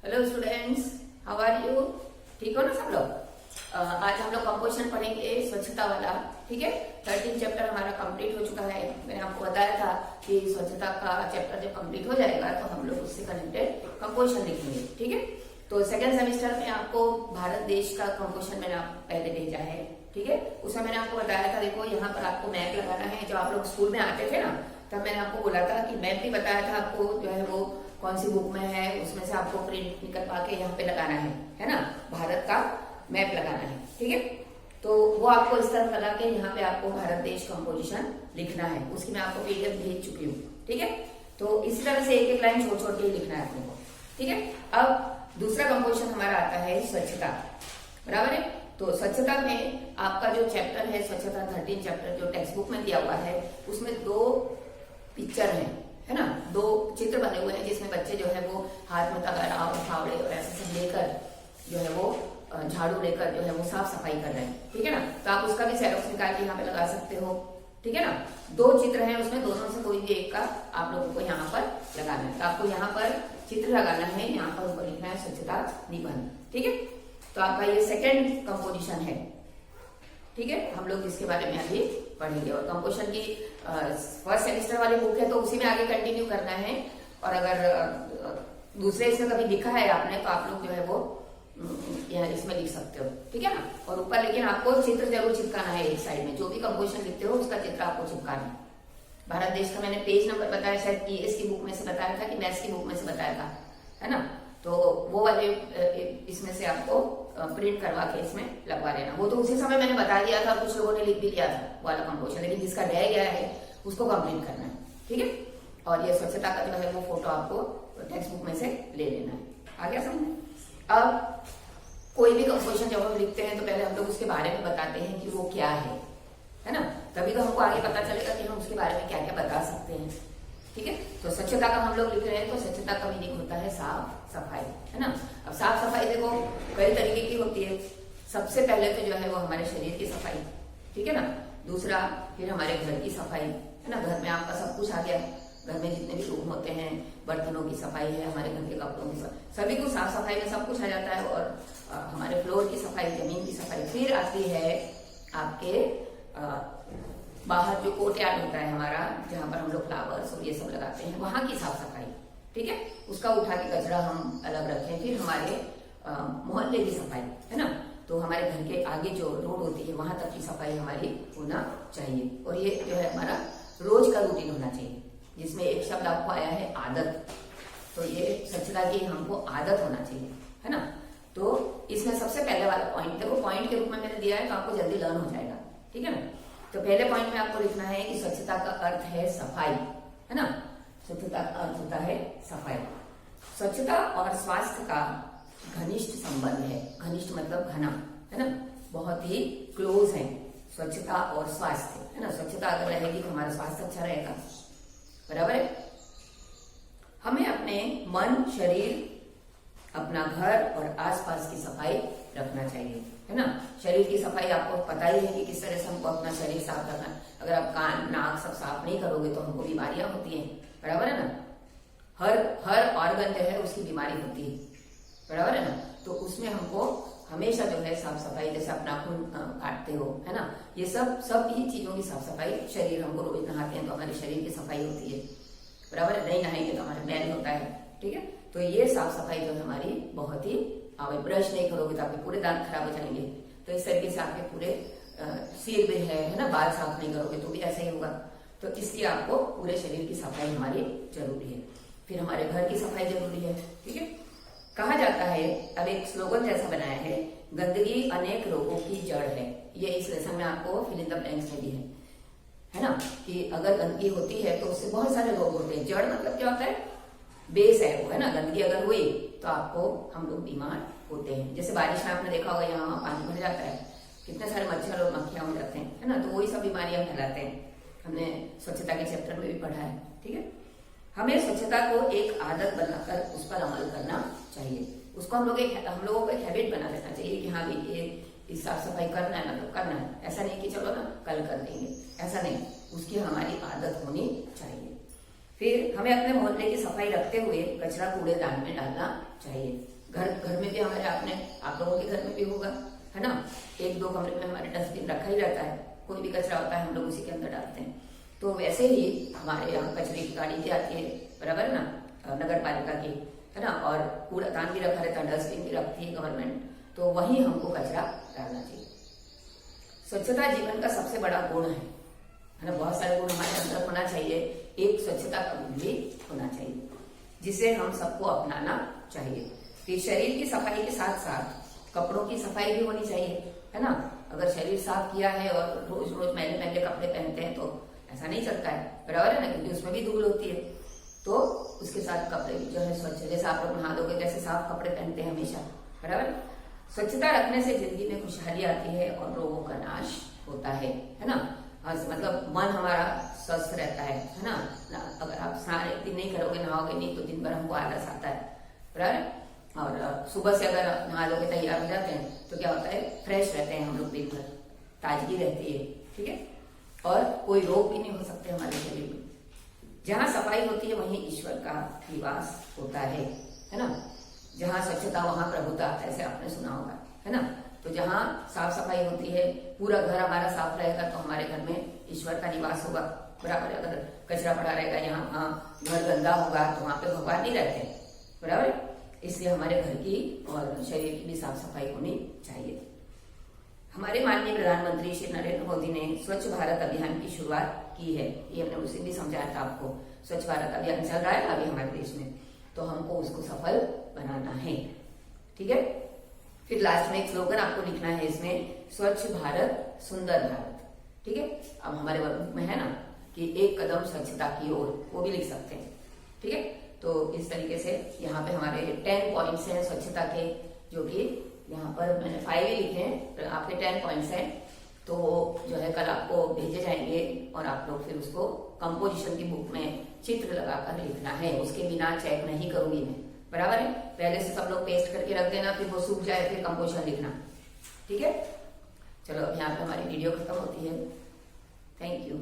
Hello students, how are you? ठीक हो ना सब लोग? आज हम लोग कंपोजिशन पढ़ेंगे स्वच्छता वाला। ठीक है, 13 चैप्टर हमारा कंप्लीट हो चुका है। मैंने आपको बताया था कि स्वच्छता का चैप्टर जब कंप्लीट हो जाएगा तो हम लोग उससे कनेक्टेड कंपोजिशन लिखेंगे। ठीक है, तो सेकेंड सेमेस्टर में आपको भारत देश का कंपोजिशन मैंने पहले भेजा है। ठीक है, उसमें मैंने आपको बताया था, देखो यहाँ पर आपको मैप लगाना है। जब आप लोग स्कूल में आते थे ना, तब मैंने आपको बोला था कि मैप भी बताया था आपको, जो है वो कौन सी बुक में है, उसमें से आपको प्रिंट निकलवा के यहाँ पे लगाना है ना, भारत का मैप लगाना है। ठीक है, तो वो आपको इस तरह लगा के यहाँ पे आपको भारत देश कंपोजिशन लिखना है। उसकी मैं आपको पीडीएफ भेज चुकी हूँ। ठीक है, तो इसी तरह से एक एक लाइन छोड़ छोड़ के ही लिखना है अपने को। ठीक है, अब दूसरा कंपोजिशन हमारा आता है स्वच्छता। बराबर है, तो स्वच्छता में आपका जो चैप्टर है स्वच्छता 13 चैप्टर जो टेक्स्ट बुक में दिया हुआ है, उसमें 2 पिक्चर है ना, 2 चित्र बने हुए हैं जिसमें बच्चे जो है वो हाथ में तगाड़ा और फावड़े और ऐसे सब लेकर जो है वो झाड़ू लेकर जो है वो साफ सफाई कर रहे हैं। ठीक है ना, तो आप उसका भी जेरॉक्स निकाल के यहाँ पे लगा सकते हो। ठीक है ना, 2 चित्र हैं उसमें, दोनों से कोई भी एक का आप लोगों को यहाँ पर लगाना है। तो आपको यहाँ पर चित्र लगाना है, यहाँ पर ऊपर लिखना है स्वच्छता निबंध। ठीक है, तो आपका ये सेकेंड कंपोजिशन है। ठीक है, हम लोग इसके बारे में अभी पढ़ेंगे। और कंपोजिशन की फर्स्ट सेमेस्टर वाली बुक है तो उसी में आगे कंटिन्यू करना है। और अगर दूसरे इसमें कभी लिखा है आपने तो आप लोग जो है वो यहाँ इसमें लिख सकते हो। ठीक है ना, और ऊपर लेकिन आपको चित्र जरूर चिपकाना है एक साइड में। जो भी कंपोजिशन लिखते हो उसका चित्र आपको चिपकाना है। भारत देश का मैंने पेज नंबर बताया, शायद ईएस की बुक में से बताया था कि मैथ्स की बुक में से बताया था, है ना, तो वो वाले इसमें से आपको प्रिंट करवा के इसमें लगवा लेना। वो तो उसी समय मैंने बता दिया था, कुछ लोगों ने लिख भी लिया था वाला कंपोजिशन, लेकिन जिसका रह गया है उसको कंप्लीट करना है। ठीक है, और ये स्वच्छता का जो है वो फोटो आपको टेक्स्ट बुक में से ले लेना है। आ गया समझ में? अब कोई भी कंपोजिशन जब हम लिखते हैं तो पहले हम लोग उसके बारे में बताते हैं कि वो क्या है ना, तभी तो हमको आगे पता चलेगा कि हम उसके बारे में क्या क्या बता सकते हैं। ठीक है, तो स्वच्छता का हम लोग लिख रहे हैं तो स्वच्छता का मीनिंग होता है साफ सफाई, है ना। अब साफ सफाई देखो कई तरीके की होती है। सबसे पहले तो जो है वो हमारे शरीर की सफाई, ठीक है ना, दूसरा फिर हमारे घर की सफाई, है ना, घर में आपका सब कुछ आ गया, घर में जितने भी रूम होते हैं, बर्तनों की सफाई है, हमारे घर के कपड़ों की सभी कुछ साफ सफाई में सब कुछ आ जाता है। और हमारे फ्लोर की सफाई, जमीन की सफाई, फिर आती है आपके बाहर जो कोर्टयार्ड होता है हमारा, जहाँ पर हम लोग फ्लावर्स और ये सब लगाते हैं, वहां की साफ सफाई। ठीक है, उसका उठा के कचरा हम अलग रखें। फिर हमारे मोहल्ले की सफाई, है ना, तो हमारे घर के आगे जो रोड होती है वहां तक की सफाई हमारी होना चाहिए। और ये जो है हमारा रोज का रूटीन होना चाहिए, जिसमें एक शब्द आपको आया है आदत। तो ये स्वच्छता की हमको आदत होना चाहिए, है ना। तो इसमें सबसे पहले वाला पॉइंट देखो, पॉइंट के रूप में मैंने दिया है तो आपको जल्दी लर्न हो जाएगा। ठीक है ना, तो पहले पॉइंट में आपको लिखना है कि स्वच्छता का अर्थ है सफाई, है ना। स्वच्छता का अर्थ होता है सफाई। स्वच्छता और स्वास्थ्य का घनिष्ठ संबंध है। घनिष्ठ मतलब घना, है ना, बहुत ही क्लोज है स्वच्छता और स्वास्थ्य, है ना। स्वच्छता अगर रहेगी तो हमारा स्वास्थ्य अच्छा रहेगा। बराबर है, हमें अपने मन, शरीर, अपना घर और आसपास की सफाई रखना चाहिए, है ना। शरीर की सफाई आपको पता ही है कि किस तरह से हमको अपना शरीर साफ रखना है। अगर आप कान, नाक सब साफ नहीं करोगे तो हमको बीमारियां होती हैं। बराबर है ना, हर ऑर्गन जो है उसकी बीमारी होती है। बराबर है ना, तो उसमें हमको हमेशा जो है साफ सफाई, जैसे आप नाखून काटते हो, है ना, ये सब ही चीजों की साफ सफाई। शरीर हमको रोज नहाते हैं तो हमारे शरीर की सफाई होती है। बराबर है, नहीं नहाएंगे तो हमारा मैल होता है। ठीक है, तो ये साफ सफाई जो है हमारी बहुत ही ब्रश नहीं करोगे तो आपके पूरे दांत खराब हो जाएंगे। तो इस तरीके से आपके पूरे सिर भी है ना, बाल साफ नहीं करोगे तो भी ऐसा ही होगा। तो इसलिए आपको पूरे शरीर की सफाई हमारी जरूरी है। फिर हमारे घर की सफाई जरूरी है। ठीक है, कहा जाता है, अब एक स्लोगन जैसा बनाया है, गंदगी अनेक रोगों की जड़ है। ये इस लेसन में आपको फिल इन द ब्लैंक्स में भी है ना, कि अगर गंदगी होती है तो उससे बहुत सारे रोग होते हैं। जड़ मतलब क्या होता है? बेस है वो, है ना। गंदगी अगर हुई तो आपको हम लोग बीमार होते हैं। जैसे बारिश में आपने देखा होगा यहाँ पानी भर जाता है, कितने सारे मच्छर और मक्खियां हो जाते हैं, है ना, तो वही सब बीमारियां फैलाते हैं। हमने स्वच्छता के चैप्टर में भी पढ़ा है। ठीक है, हमें स्वच्छता को एक आदत बनाकर उस पर अमल करना चाहिए। उसको हम लोगों को एक हैबिट बना लेना चाहिए कि हाँ भाई ये साफ सफाई करना है, मतलब करना है। ऐसा नहीं कि चलो ना कल कर देंगे, ऐसा नहीं, उसकी हमारी आदत होनी चाहिए। फिर हमें अपने मोहल्ले की सफाई रखते हुए कचरा कूड़ेदान में डालना चाहिए। घर में भी हमारे आप लोगों के घर में भी होगा, है ना, 1-2 कमरे में हमारे डस्टबिन रखा ही रहता है, कोई भी कचरा होता है हम लोग उसी के अंदर डालते हैं। तो वैसे ही हमारे यहाँ कचरे की गाड़ी भी आती है, बराबर है ना, नगर पालिका की, है ना, और कूड़ादान भी रखा रहता है, डस्टबिन भी रखती है गवर्नमेंट, तो वहीं हमको कचरा डालना चाहिए। स्वच्छता जीवन का सबसे बड़ा गुण है ना, बहुत सारे गुण हमारे अंदर होना चाहिए, एक स्वच्छता का गुण भी होना चाहिए जिसे हम सबको अपनाना चाहिए। फिर शरीर की सफाई के साथ साथ कपड़ों की सफाई भी होनी चाहिए, है ना। अगर शरीर साफ किया है और रोज रोज मैले मैले कपड़े पहनते हैं तो ऐसा नहीं चलता है, बराबर है ना, क्योंकि उसमें भी धूल होती है। तो उसके साथ कपड़े जो है स्वच्छ, जैसे आप लोग नहा धोके कैसे साफ कपड़े पहनते हैं हमेशा, बराबर। स्वच्छता रखने से जिंदगी में खुशहाली आती है और रोगों का नाश होता है ना। मतलब मन हमारा स्वस्थ रहता है ना। अगर आप स्नान एक दिन नहीं करोगे, नहाओगे नहीं, तो दिन भर हमको आलस आता है, बराबर। और सुबह से अगर नहा लोगे, तैयार हो जाते हैं, तो क्या होता है, फ्रेश रहते हैं हम लोग, दिन भर ताजगी रहती है, ठीक है, और कोई रोग भी नहीं हो सकते हमारे शरीर में। जहाँ सफाई होती है वहीं ईश्वर का निवास होता है ना। जहाँ स्वच्छता वहां प्रभुता, ऐसे आपने सुना होगा, है ना। तो जहाँ साफ सफाई होती है, पूरा घर हमारा साफ रहेगा, तो हमारे घर में ईश्वर का निवास होगा, बराबर। अगर कचरा पड़ा रहेगा, यहाँ घर गंदा होगा, तो वहां पे भगवान नहीं रहते, बराबर। इसलिए हमारे घर की और शरीर की भी साफ सफाई होनी चाहिए। हमारे माननीय प्रधानमंत्री श्री नरेंद्र मोदी ने स्वच्छ भारत अभियान की शुरुआत की है, ये हमने उस दिन भी समझाया था आपको। स्वच्छ भारत अभियान चल रहा है अभी हमारे देश में, तो हमको उसको सफल बनाना है, ठीक है। फिर लास्ट में एक स्लोगन आपको लिखना है इसमें, स्वच्छ भारत सुंदर भारत, ठीक है। अब हमारे वर्क में है ना कि 1 कदम स्वच्छता की ओर, वो भी लिख सकते हैं, ठीक है। तो इस तरीके से यहाँ पे हमारे 10 पॉइंट्स हैं स्वच्छता के, जो कि यहाँ पर मैंने 5 ही लिखे हैं, तो आपके 10 पॉइंट्स हैं। तो जो है कल आपको भेजे जाएंगे और आप लोग फिर उसको कंपोजिशन की बुक में चित्र लगाकर लिखना है। उसके बिना चेक नहीं करूंगी मैं, बराबर है। पहले से सब लोग पेस्ट करके रख देना, फिर वो सूख जाए, फिर कंपोजिशन लिखना, ठीक है। चलो अब यहाँ पे हमारी वीडियो खत्म होती है। Thank you.